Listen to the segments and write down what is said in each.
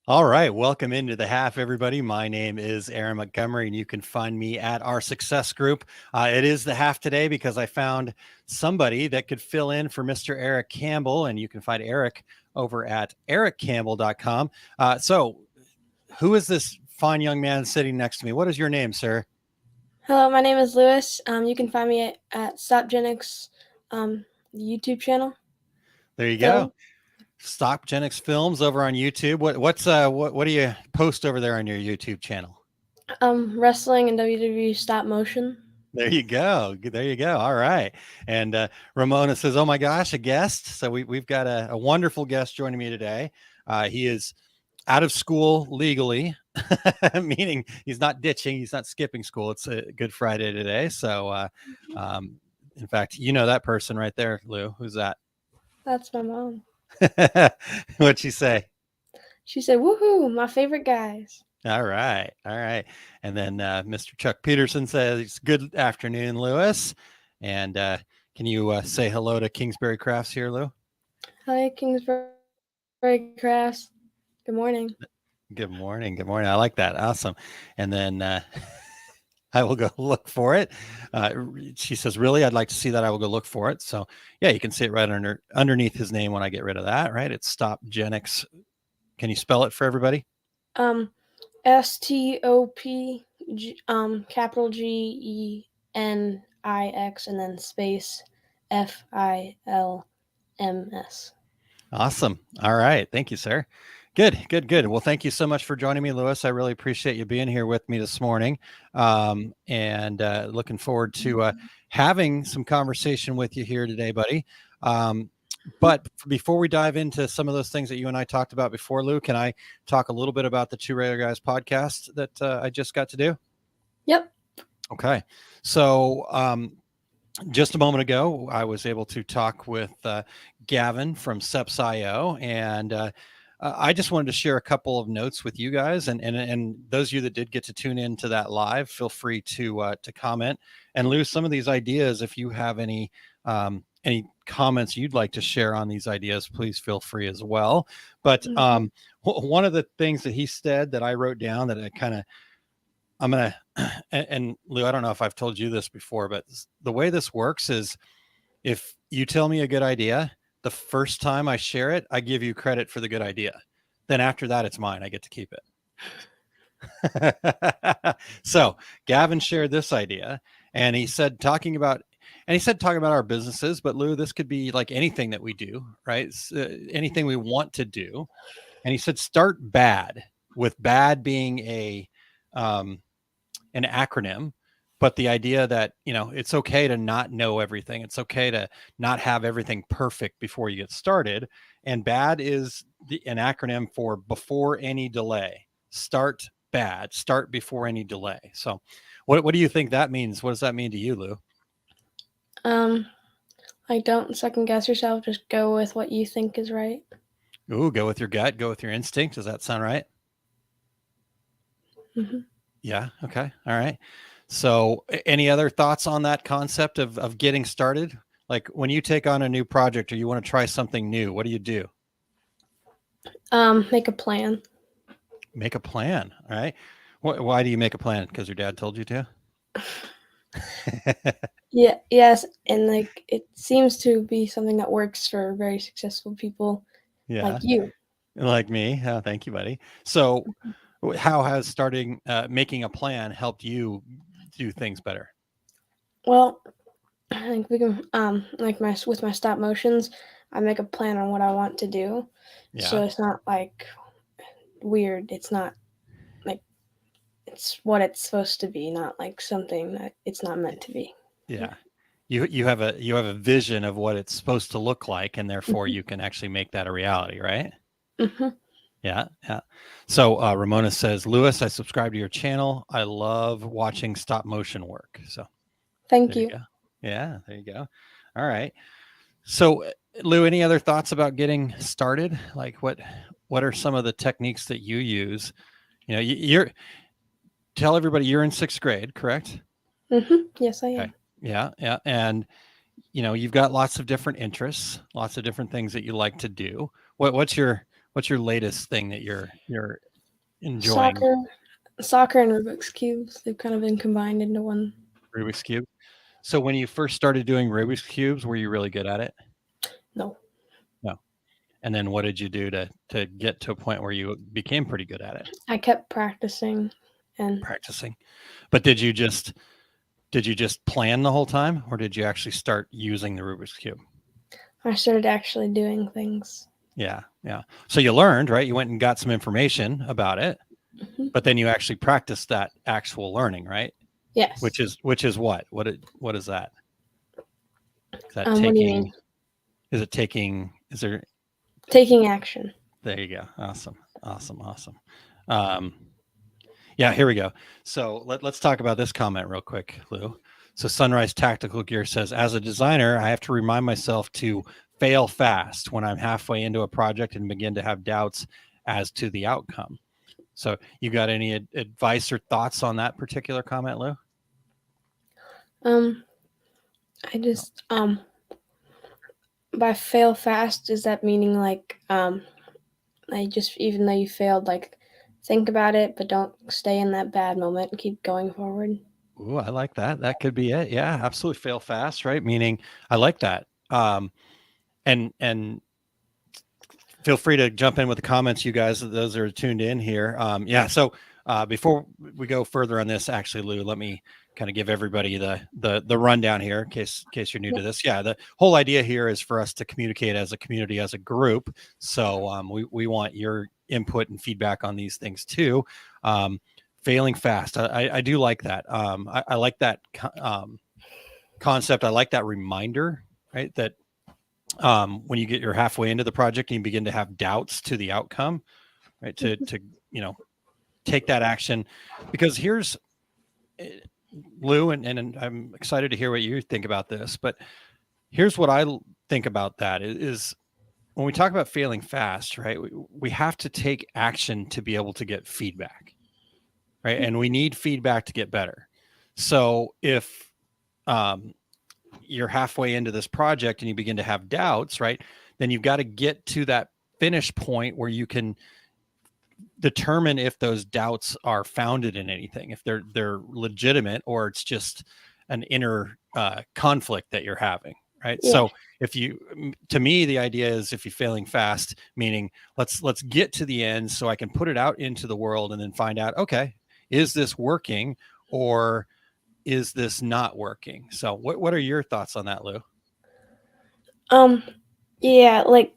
All right, welcome into the half, everybody. My name is Aaron Montgomery, and you can find me at our success group. It is the half today because I found somebody that could fill in for Mr. Erich Campbell, and you can find Erich over at erichcampbell.com. So, who is this fine young man sitting next to me? What is your name, sir? Hello, my name is Lewis. You can find me at Stopgenics YouTube channel. There you go. Film. Stopgenics Films over on YouTube. What do you post over there on your YouTube channel? Wrestling and WWE stop motion. There you go. There you go. All right. And Ramona says, "Oh my gosh, a guest!" So we've got a wonderful guest joining me today. He is out of school legally, meaning he's not ditching, he's not skipping school. It's a Good Friday today, so in fact, you know that person right there, Lou. Who's that? That's my mom. What'd she say? She said, "Woohoo, my favorite guys." All right. All right. And then Mr. Chuck Peterson says, "Good afternoon, Lewis." And can you say hello to Kingsbury Crafts here, Lou? Hi, Kingsbury Crafts. Good morning. Good morning. Good morning. I like that. Awesome. And then I will go look for it. She says, "Really? I'd like to see that. I will go look for it." So yeah, you can see it right underneath his name when I get rid of that, right? It's Stopgenics. Can you spell it for everybody? STOP capital GENIX and then space FILMS. Awesome. All right. Thank you, sir. Good. Well, thank you so much for joining me, Lewis. I really appreciate you being here with me this morning. And looking forward to having some conversation with you here today, buddy. But before we dive into some of those things that you and I talked about before, Lou, can I talk a little bit about the Two Regular Guys podcast that I just got to do? Yep. Okay. So just a moment ago, I was able to talk with Gavin from Seps.io, and I just wanted to share a couple of notes with you guys, and those of you that did get to tune into that live, feel free to comment and lose some of these ideas. If you have any comments you'd like to share on these ideas, please feel free as well. But one of the things that he said that I wrote down that I'm going to, and Lou, I don't know if I've told you this before, but the way this works is if you tell me a good idea, the first time I share it, I give you credit for the good idea. Then after that, it's mine. I get to keep it. So Gavin shared this idea, and he said, talking about our businesses, but Lou, this could be like anything that we do, right? Anything we want to do. And he said, start bad, with bad being an acronym, but the idea that, it's okay to not know everything. It's okay to not have everything perfect before you get started. And BAD is an acronym for before any delay. Start bad, start before any delay. So what do you think that means? What does that mean to you, Lou? Like, don't second guess yourself. Just go with what you think is right. Ooh, go with your gut, go with your instinct. Does that sound right? Mm-hmm. Yeah. Okay. All right. So any other thoughts on that concept of getting started? Like when you take on a new project or you want to try something new, what do you do? Make a plan. Make a plan. All right. Why do you make a plan? Because your dad told you to? Yeah. Yes. And like, it seems to be something that works for very successful people like you. Like me. Oh, thank you, buddy. So how has making a plan helped you do things better? Well, I think we can like with my stop motions, I make a plan on what I want to do. Yeah. So it's not like weird. It's not like it's what it's supposed to be, not like something that it's not meant to be. Yeah. You have a vision of what it's supposed to look like, and therefore you can actually make that a reality, right? Mm-hmm. Yeah. So Ramona says, Lewis, I subscribe to your channel. I love watching stop motion work. So Thank there you. you go. Yeah, there you go. All right. So Lou, any other thoughts about getting started? Like what are some of the techniques that you use? You're tell everybody you're in 6th grade, correct? Mm-hmm. Yes, I am. Okay. Yeah. And you've got lots of different interests, lots of different things that you like to do. What's your what's your latest thing that you're enjoying? Soccer, soccer and Rubik's cubes. They've kind of been combined into one. Rubik's cube. So when you first started doing Rubik's cubes, were you really good at it? No, No. And then what did you do to get to a point where you became pretty good at it? I kept practicing, and Practicing. But did you just plan the whole time, or did you actually start using the Rubik's cube? I started actually doing things. Yeah, yeah. So you learned, right? You went and got some information about it, Hmm. but then you actually practiced that actual learning, right? Yes. Which is what? What is that? Is that What do you taking? mean? Is it taking? Is there? Taking action. There you go. Awesome, awesome, awesome. Um, yeah, here we go. So let's talk about this comment real quick, Lou. So Sunrise Tactical Gear says, as a designer, I have to remind myself to fail fast when I'm halfway into a project and begin to have doubts as to the outcome. So you got any advice or thoughts on that particular comment, Lou? I just by fail fast, is that meaning like just even though you failed, like think about it, but don't stay in that bad moment and keep going forward. Ooh, I like that. That could be it. Yeah, absolutely. Fail fast, right? Meaning, I like that. And feel free to jump in with the comments, you guys. Those are tuned in here. Yeah. So before we go further on this, actually, Lou, let me kind of give everybody the rundown here, in case you're new to this. Yeah, the whole idea here is for us to communicate as a community, as a group. So we want your input and feedback on these things too. Failing fast, I do like that. I like that concept. I like that reminder, right? That when you're halfway into the project and you begin to have doubts to the outcome, right? To take that action, because here's Lou, and I'm excited to hear what you think about this. But here's what I think about that is when we talk about failing fast, right? We have to take action to be able to get feedback, right? And we need feedback to get better. So if you're halfway into this project and you begin to have doubts, right? Then you've got to get to that finish point where you can determine if those doubts are founded in anything, if they're legitimate, or it's just an inner conflict that you're having, right? Yeah. So to me, the idea is, if you're failing fast, meaning let's get to the end so I can put it out into the world and then find out, okay, is this working, or is this not working? So what are your thoughts on that, Lou? Yeah, like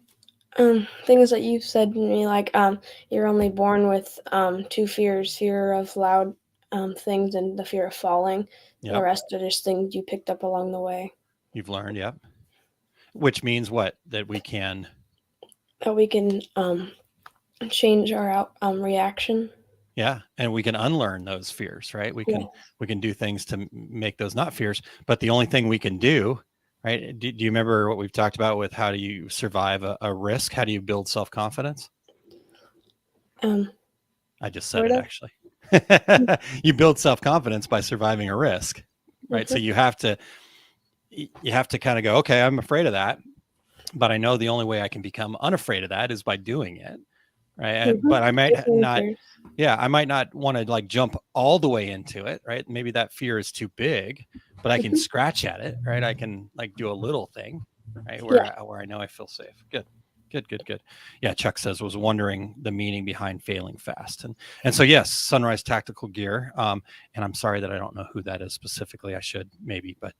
things that you've said to me, like you're only born with two fears: fear of loud things and the fear of falling. The Yep. rest are just things you picked up along the way You've learned. Yep. Which means what? That we can. that we can change our reaction. Yeah, and we can unlearn those fears, right? We can Yes. we can do things to make those not fears. But the only thing we can do, right? Do you remember what we've talked about with how do you survive a risk? How do you build self-confidence? I just said Sort it, of. actually. You build self-confidence by surviving a risk, right? Mm-hmm. So you have to kind of go, okay, I'm afraid of that, but I know the only way I can become unafraid of that is by doing it, right? Mm-hmm. But I might not, Fears. yeah, I might not want to like jump all the way into it, right? Maybe that fear is too big, but I can Mm-hmm. scratch at it, right? I can like do a little thing, right? Yeah. Where I know I feel safe. Good. Good. Yeah, Chuck says, was wondering the meaning behind failing fast, and so yes, Sunrise Tactical Gear. And I'm sorry that I don't know who that is specifically. I should maybe, but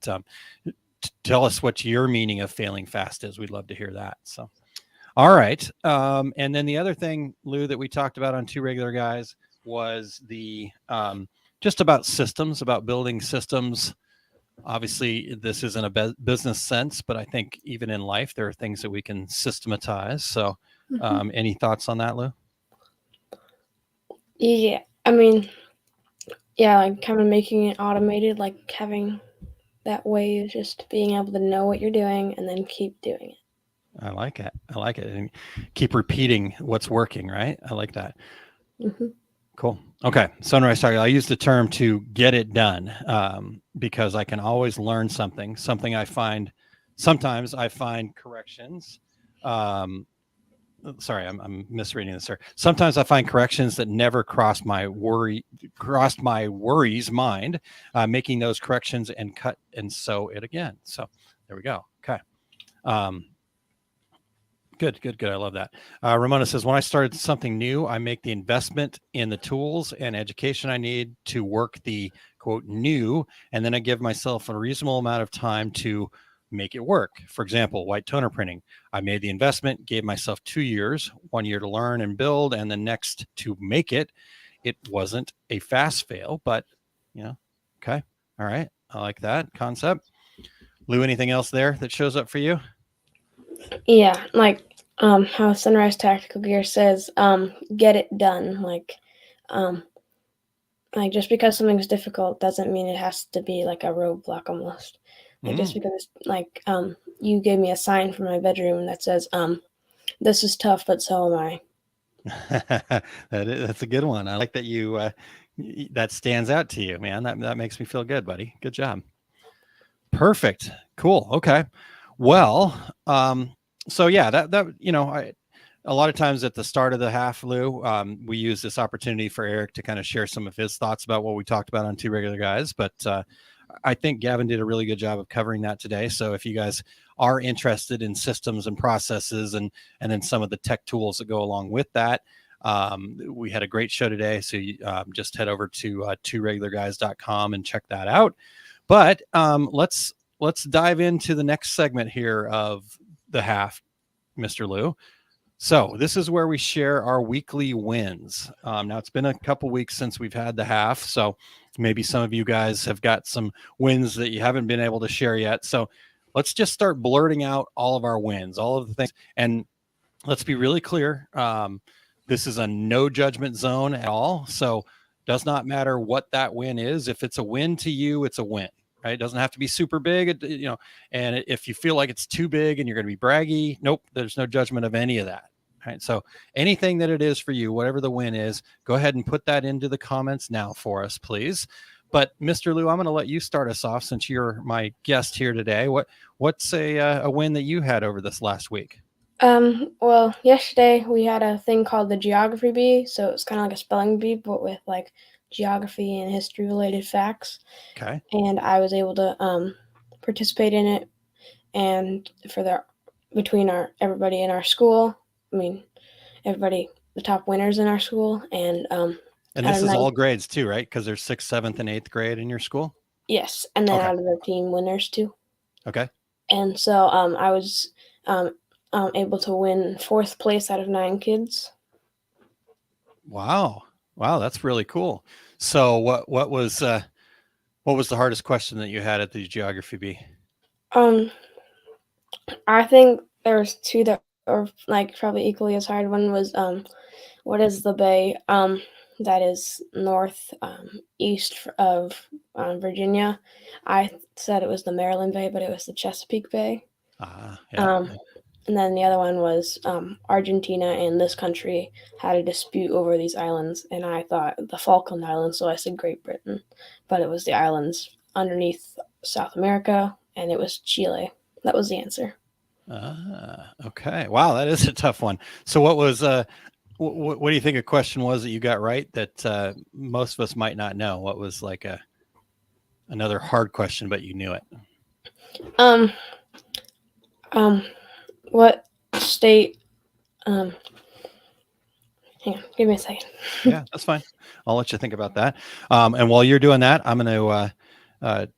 tell us what your meaning of failing fast is. We'd love to hear that. So, all right. And then the other thing, Lou, that we talked about on Two Regular Guys was the just about systems, about building systems. Obviously, this isn't a business sense, but I think even in life, there are things that we can systematize. So, Mm-hmm. any thoughts on that, Lou? Yeah. I mean, yeah, like kind of making it automated, like having that way of just being able to know what you're doing and then keep doing it. I like it. I like it. And keep repeating what's working, right? I like that. Mm-hmm. Cool. Okay. Sunrise Target. I use the term to get it done because I can always learn something I find. Sometimes I find corrections sorry, I'm misreading this, sir. Sometimes I find corrections that never crossed my worries mind, making those corrections and cut and sew it again. So there we go. Okay. Um, Good, good, good. I love that. Ramona says, when I started something new, I make the investment in the tools and education I need to work the quote new, and then I give myself a reasonable amount of time to make it work. For example, white toner printing. I made the investment, gave myself 2 years, 1 year to learn and build, and the next to make it. It wasn't a fast fail, but okay. All right. I like that concept. Lou, anything else there that shows up for you? Yeah, like how Sunrise Tactical Gear says, get it done. Um, like just because something's difficult doesn't mean it has to be like a roadblock almost. Like just because you gave me a sign from my bedroom that says, this is tough, but so am I. That's a good one. I like that that stands out to you, man. That makes me feel good, buddy. Good job. Perfect. Cool. Okay. Well, so yeah, that a lot of times at the start of the half, Lou, we use this opportunity for Eric to kind of share some of his thoughts about what we talked about on Two Regular Guys. But I think Gavin did a really good job of covering that today. So if you guys are interested in systems and processes and then some of the tech tools that go along with that, we had a great show today. So just head over to tworegularguys.com and check that out. But let's dive into the next segment here of the half, Mr. Lou. So this is where we share our weekly wins. Now it's been a couple weeks since we've had the half, so maybe some of you guys have got some wins that you haven't been able to share yet. So let's just start blurting out all of our wins, all of the things, and let's be really clear. This is a no judgment zone at all. So does not matter what that win is. If it's a win to you, it's a win. Right? It doesn't have to be super big, and if you feel like it's too big and you're going to be braggy, nope, there's no judgment of any of that. Right. So anything that it is for you, whatever the win is, go ahead and put that into the comments now for us, please. But Mr. Lou, I'm going to let you start us off since you're my guest here today. What's a win that you had over this last week? Well, yesterday we had a thing called the geography bee, so it's kind of like a spelling bee, but with like geography and history related facts. Okay. And I was able to participate in it, and between everybody in our school, I mean everybody, the top winners in our school, and this is all grades too, right? Because there's 6th, 7th, and 8th grade in your school. Yes, and then out of the team winners too. Okay. And so I was able to win 4th place out of 9 kids. Wow, that's really cool. So what was the hardest question that you had at the geography bee? I think there was 2 that are like probably equally as hard. One was what is the bay that is north east of Virginia? I said it was the Maryland Bay, but it was the Chesapeake Bay. Yeah. And then the other one was Argentina and this country had a dispute over these islands, and I thought the Falkland Islands, so I said Great Britain, but it was the islands underneath South America, and it was Chile. That was the answer. Okay. Wow, that is a tough one. So what was what do you think a question was that you got right that most of us might not know? What was like another hard question, but you knew it? What state? Hang on, give me a second. Yeah, that's fine. I'll let you think about that. And while you're doing that, I'm going to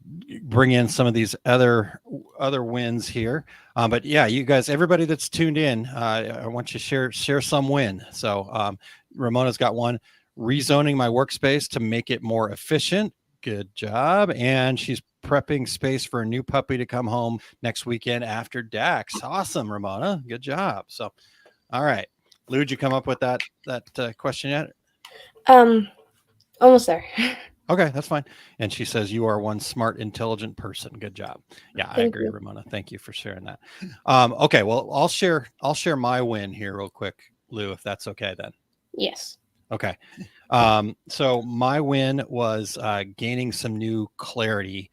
bring in some of these other wins here. But yeah, you guys, everybody that's tuned in, I want you to share some win. So Ramona's got one: rezoning my workspace to make it more efficient. Good job. And she's prepping space for a new puppy to come home next weekend after Dax. Awesome, Ramona. Good job. So, all right. Lou, did you come up with that question yet? Almost there. Okay, that's fine. And she says you are one smart, intelligent person. Good job. Yeah, I agree, Ramona. Thank you for sharing that. Okay, well, I'll share my win here real quick, Lou, if that's okay then. Yes. Okay. So my win was gaining some new clarity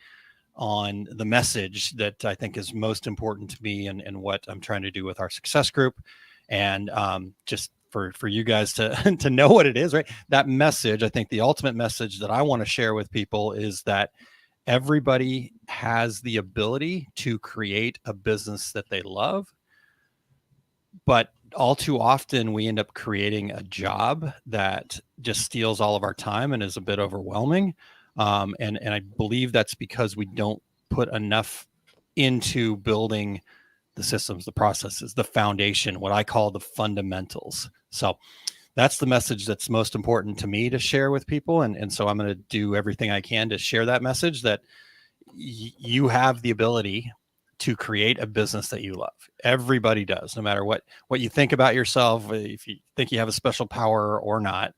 on the message that I think is most important to me and what I'm trying to do with our success group. And just for you guys to to know what it is, right? That message, I think the ultimate message that I want to share with people is that everybody has the ability to create a business that they love, but all too often we end up creating a job that just steals all of our time and is a bit overwhelming. And I believe that's because we don't put enough into building the systems, the processes, the foundation, what I call the fundamentals. So that's the message that's most important to me to share with people. And so I'm going to do everything I can to share that message that you have the ability to create a business that you love. Everybody does, no matter what you think about yourself, if you think you have a special power or not.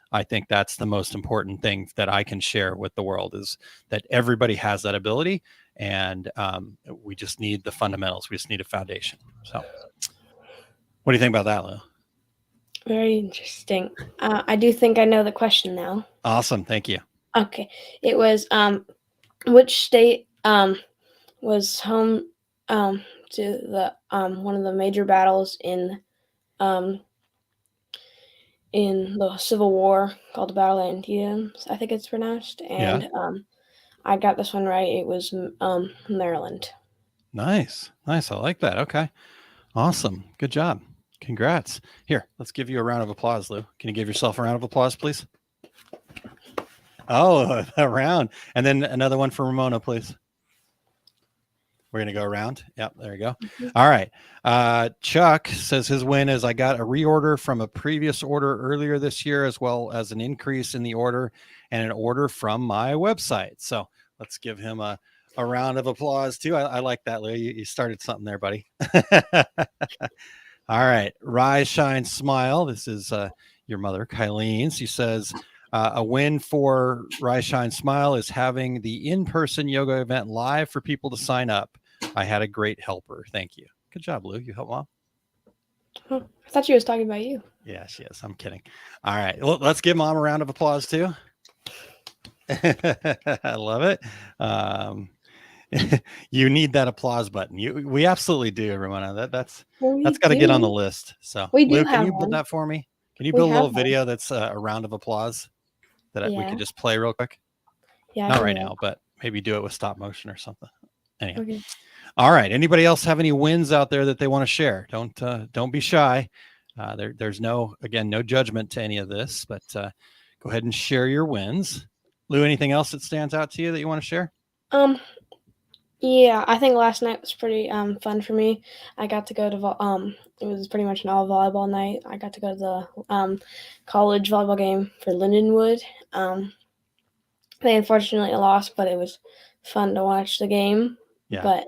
I think that's the most important thing that I can share with the world is that everybody has that ability, and we just need the fundamentals. We just need a foundation. So, what do you think about that, Lou? Very interesting. I do think I know the question now. Awesome, thank you. Okay, it was which state was home to the one of the major battles um in the Civil War called the Battle of Antietam, I think it's pronounced. Yeah, And I got this one right. It was Maryland. nice, nice. I like that. Okay, awesome, good job. Congrats. Here, let's give you a round of applause, Lou. Can you give yourself a round of applause, please? Oh, a round. And then another one for Ramona, please. We're going to go around. Yep, there you go. Mhm. All right. Chuck says his win is I got a reorder from a previous order earlier this year, as well as an increase in the order and an order from my website. So let's give him a round of applause, too. I like that, Lou. You started something there, buddy. All right. Rise, shine, smile. This is your mother, Kylene. She says, a win for Rise, Shine, Smile is having the in-person yoga event live for people to sign up. I had a great helper. Thank you. Good job, Lou. You helped mom? Oh, I thought she was talking about you. Yeah, she is. I'm kidding. All right. Well, let's give mom a round of applause, too. I love it. You need that applause button. We absolutely do, Ramona. That's got to get on the list. So, We do Lou, can have you build one. that for me? Can you We build a have little one. video that's a round of applause that we Yeah. could just play real quick? Yeah. Not right now, but maybe do it with stop motion or something. Anyhow. Okay. All right. Anybody else have any wins out there that they want to share? Don't be shy. There's no judgment to any of this, but go ahead and share your wins. Lou, anything else that stands out to you that you want to share? Yeah, I think last night was pretty fun for me. I got to go to it was pretty much an all volleyball night. I got to go to the college volleyball game for Lindenwood. They unfortunately lost, but it was fun to watch the game. Yeah. But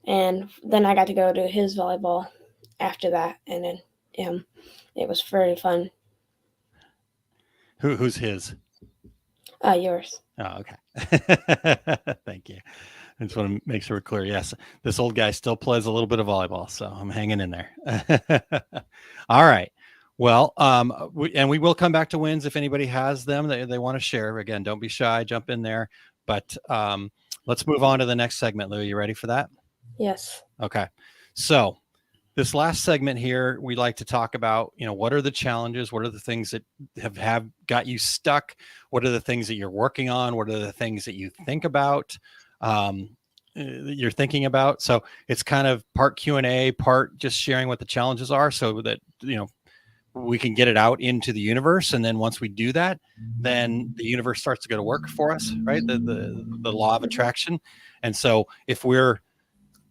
and then I got to go to his volleyball after that, and then it was very fun. Who's his? Yours. Oh, okay. Thank you. I just want to make sure we're clear. Yes, this old guy still plays a little bit of volleyball, so I'm hanging in there. All right. Well, we will come back to wins if anybody has them that they want to share. Again, don't be shy, jump in there. But let's move on to the next segment. Lou, you ready for that? Yes. Okay. So this last segment here, we like to talk about, what are the challenges? What are the things that have got you stuck? What are the things that you're working on? What are the things that you think about? You're thinking about. So it's kind of part Q&A, part just sharing what the challenges are so that, we can get it out into the universe. And then once we do that, then the universe starts to go to work for us, right? The law of attraction. And so if we're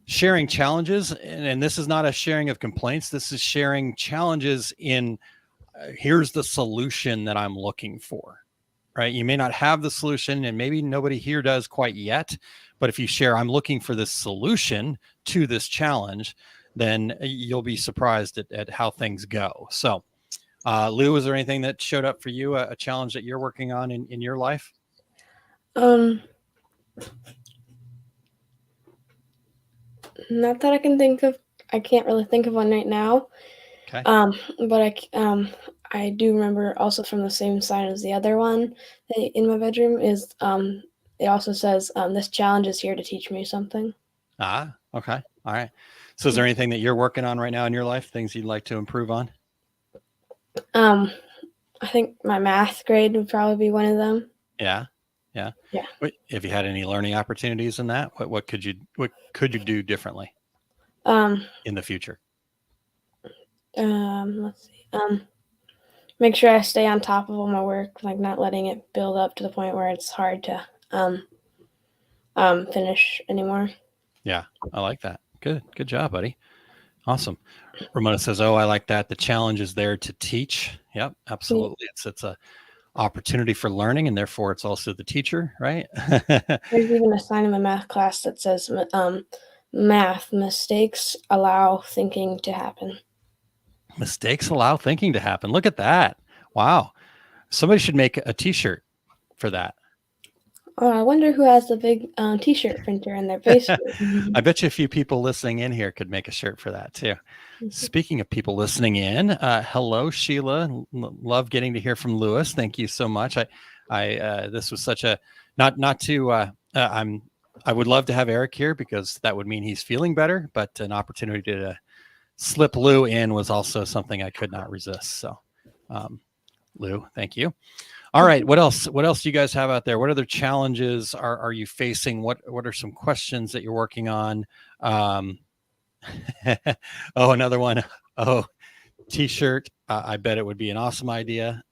sharing challenges, and this is not a sharing of complaints, this is sharing challenges in here's the solution that I'm looking for, right? You may not have the solution, and maybe nobody here does quite yet, but if you share, I'm looking for this solution to this challenge, then you'll be surprised at how things go. So Lou, is there anything that showed up for you, a challenge that you're working on in your life? Not that I can think of. I can't really think of one right now. Okay. But I do remember also from the same sign as the other one in my bedroom is it also says this challenge is here to teach me something. Okay. All right. So is there anything that you're working on right now in your life, things you'd like to improve on? I think my math grade would probably be one of them. Yeah. Yeah. Yeah. Have you had any learning opportunities in that? What could you do differently Um, in the future? let's see. Make sure I stay on top of all my work, like not letting it build up to the point where it's hard to finish anymore. Yeah, I like that. Good job, buddy. Awesome. Ramona says, "Oh, I like that. The challenge is there to teach." Yep, absolutely. It's a opportunity for learning, and therefore it's also the teacher, right? There's even a sign in my math class that says, "Math mistakes allow thinking to happen." Mistakes allow thinking to happen. Look at that. Wow. Somebody should make a T-shirt for that. Oh, I wonder who has the big T-shirt printer in their basement. I bet you a few people listening in here could make a shirt for that too. Speaking of people listening in, hello Sheila. Love getting to hear from Lewis. Thank you so much. This was such a not to. I would love to have Eric here because that would mean he's feeling better. But an opportunity to slip Lou in was also something I could not resist. So, Lou, thank you. All right. What else? What else do you guys have out there? What other challenges are you facing? What are some questions that you're working on? Oh, another one. Oh, T-shirt. I bet it would be an awesome idea.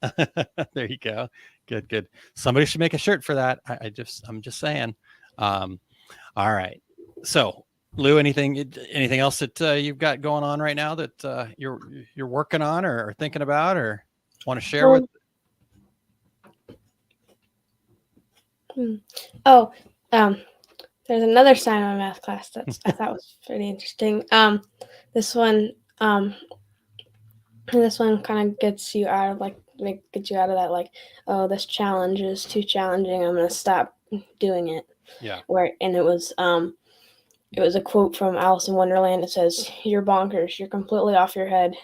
There you go. Good. Somebody should make a shirt for that. I'm just saying. All right. So, Lou, anything else that you've got going on right now that you're working on or thinking about or want to share with? Oh, there's another sign in my math class that I thought was pretty interesting. This one kind of gets you out of that like, oh, this challenge is too challenging. I'm gonna stop doing it. Yeah. And it was a quote from Alice in Wonderland. It says, "You're bonkers. You're completely off your head."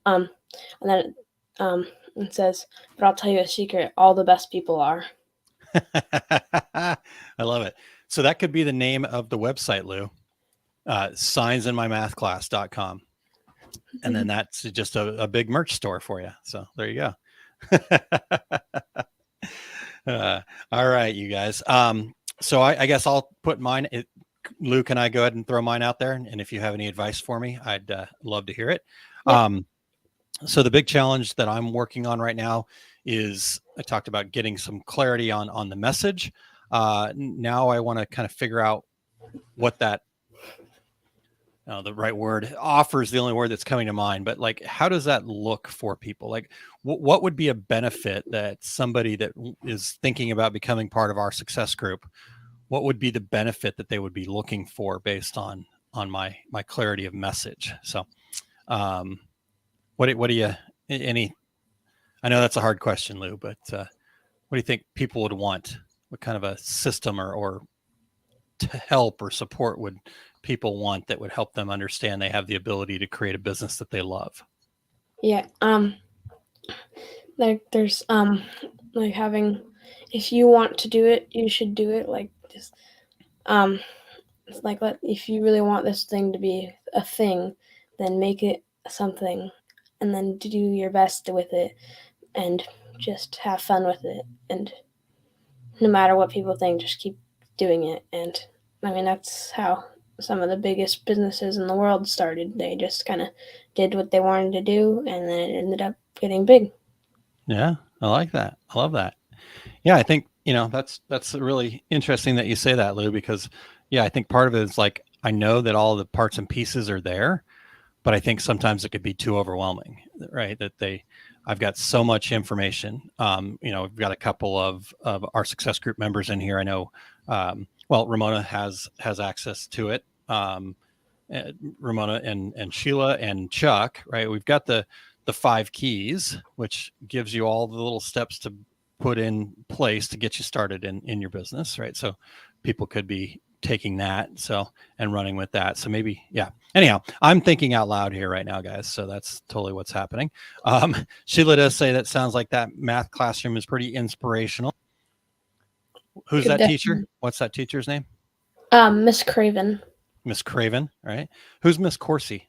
And then it says, "But I'll tell you a secret. All the best people are." I love it. So that could be the name of the website, Lou. Signsinmymathclass.com. And then that's just a big merch store for you. So there you go. All right, you guys. So I guess I'll put mine. Lou, can I go ahead and throw mine out there? And if you have any advice for me, I'd love to hear it. Yeah. So the big challenge that I'm working on right now is I talked about getting some clarity on the message. Now I want to kind of figure out what that the right word offer is the only word that's coming to mind, but like, how does that look for people? Like what would be a benefit that somebody that is thinking about becoming part of our success group, what would be the benefit that they would be looking for based on my clarity of message? So, what do you, I know that's a hard question, Lou, but what do you think people would want? What kind of a system or to help or support would people want that would help them understand they have the ability to create a business that they love? Yeah. Like there's like having, if you want to do it, you should do it. Like just it's like, if you really want this thing to be a thing, then make it something, and then do your best with it, and just have fun with it. And no matter what people think, just keep doing it. And I mean, that's how some of the biggest businesses in the world started. They just kind of did what they wanted to do, and then it ended up getting big. Yeah, I like that. I love that. Yeah, I think, that's really interesting that you say that, Lou, because I think part of it is like, I know that all the parts and pieces are there, but I think sometimes it could be too overwhelming, right? I've got so much information. We've got a couple of our success group members in here. I know, Ramona has access to it. Ramona and Sheila and Chuck, right? We've got the 5 keys, which gives you all the little steps to put in place to get you started in your business, right? So people could be taking that and running with that. So maybe, anyhow, I'm thinking out loud here right now, guys. So that's totally what's happening. Sheila does say that sounds like that math classroom is pretty inspirational. Who's that teacher? What's that teacher's name? Miss Craven. Miss Craven, right? Who's Miss Corsi?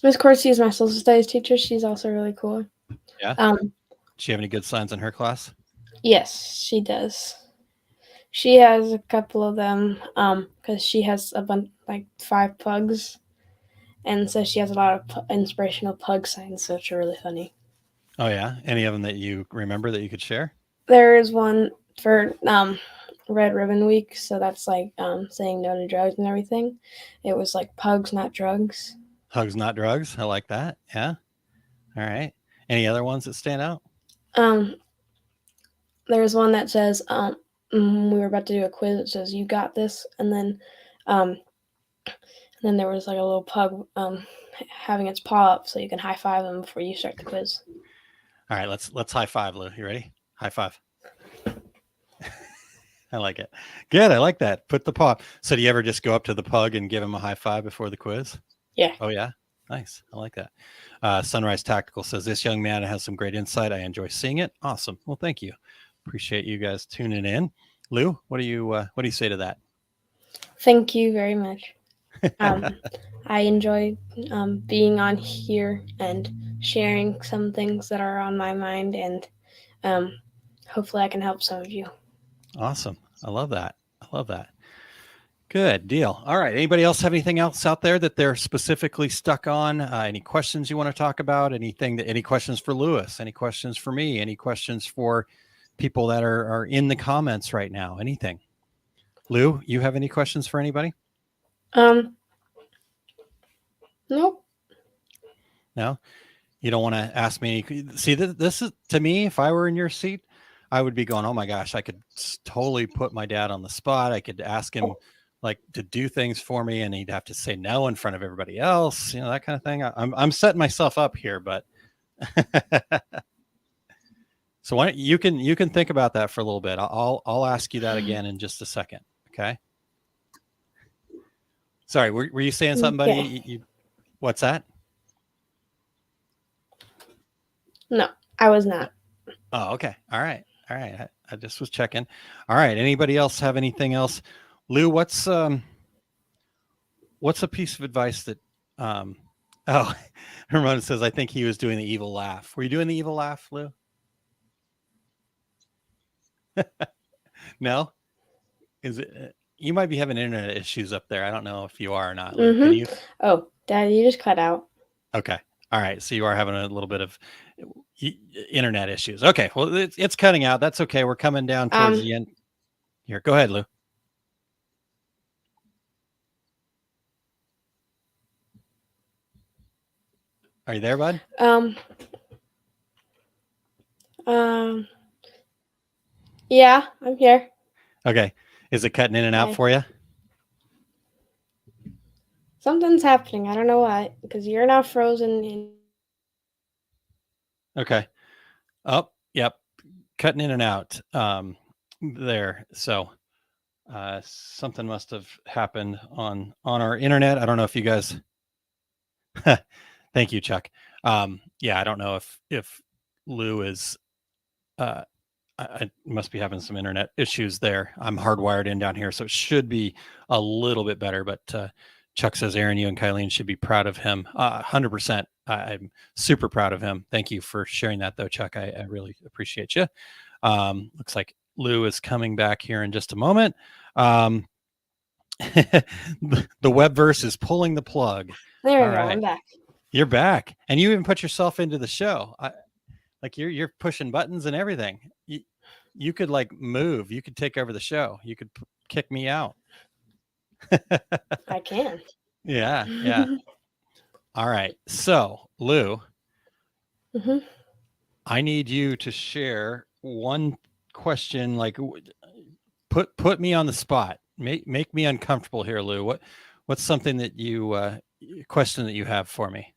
Miss Corsi is my social studies teacher. She's also really cool. Yeah. Um, Does she have any good signs in her class? yes, she does. She has a couple of them because she has a bunch, like 5 pugs, and so she has a lot of inspirational pug signs, which are really funny. Oh yeah. Any of them that you remember that you could share? There is one for Red Ribbon Week, so that's like saying no to drugs and everything. It was like pugs, not drugs. Hugs, not drugs. I like that. Yeah. All right. Any other ones that stand out? Um, there's one that says we were about to do a quiz. It says you got this, um, and then there was like a little pug having its paw up so you can high five them before you start the quiz. All right. Let's high five, Lou. You ready? High five. I like it. Good. I like that. Put the paw. So do you ever just go up to the pug and give him a high five before the quiz? Yeah. Oh yeah. Nice. I like that. Sunrise Tactical says this young man has some great insight. I enjoy seeing it. Awesome. Well, thank you. Appreciate you guys tuning in. Lou, what do you say to that? Thank you very much. I enjoy being on here and sharing some things that are on my mind, and hopefully I can help some of you. Awesome. I love that. I love that. Good deal. All right. Anybody else have anything else out there that they're specifically stuck on? Any questions you want to talk about? Any questions for Lewis? Any questions for me? Any questions for people that are in the comments right now? Anything? Lou, you have any questions for anybody? Nope. No? You don't want to ask me? See, this is, to me, if I were in your seat, I would be going, oh my gosh, I could totally put my dad on the spot. I could ask him like to do things for me and he'd have to say no in front of everybody else, that kind of thing. I'm setting myself up here, but so why don't you can think about that for a little bit. I'll ask you that again in just a second. Okay. Sorry. Were you saying something, buddy? Okay. What's that? No, I was not. Oh, okay. All right. I just was checking. All right. Anybody else have anything else? Lou, what's a piece of advice that, Ramona says, I think he was doing the evil laugh. Were you doing the evil laugh, Lou? No? Is it, you might be having internet issues up there. I don't know if you are or not. Lou. Can you? Oh, Dad, you just cut out. Okay. All right. So you are having a little bit of internet issues. Okay. Well, it's cutting out. That's okay. We're coming down towards the end. Here, go ahead, Lou. Are you there, bud? Yeah, I'm here. Okay. Is it cutting in and out for you? Something's happening. I don't know what, because you're now frozen. Okay. Oh, yep. Cutting in and out there. So something must have happened on our internet. I don't know if you guys. Thank you, Chuck. Yeah, I don't know if Lou is. I must be having some internet issues there. I'm hardwired in down here, so it should be a little bit better. But Chuck says, Aaron, you and Kylene should be proud of him. 100%. I'm super proud of him. Thank you for sharing that, though, Chuck. I really appreciate you. Looks like Lou is coming back here in just a moment. The Webverse is pulling the plug. There we go. Right. I'm back. You're back, and you even put yourself into the show. Like you're pushing buttons and everything. You could like move. You could take over the show. You could kick me out. I can. Yeah. All right. So, Lou, I need you to share one question. Like, put me on the spot. Make me uncomfortable here, Lou. What's something that you question that you have for me?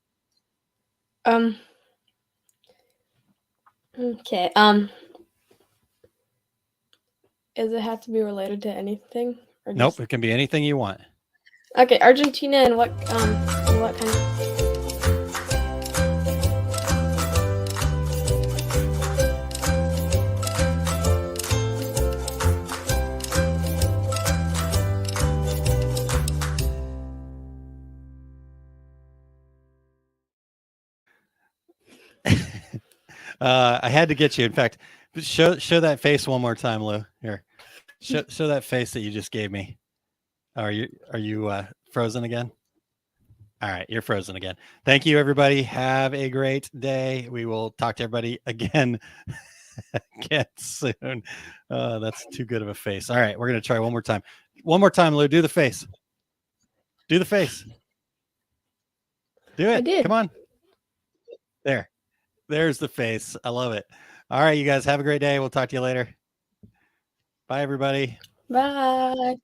Okay. Does it have to be related to anything? Or nope. It can be anything you want. Okay. Argentina and what kind of. I had to get you. In fact, show that face one more time, Lou. Here, show that face that you just gave me. Are you frozen again? All right, you're frozen again. Thank you, everybody. Have a great day. We will talk to everybody again, again soon. That's too good of a face. All right, we're gonna try one more time. One more time, Lou. Do the face. Do the face. Do I it. did. Come on. There. There's the face. I love it. All right, you guys have a great day. We'll talk to you later. Bye, everybody. Bye.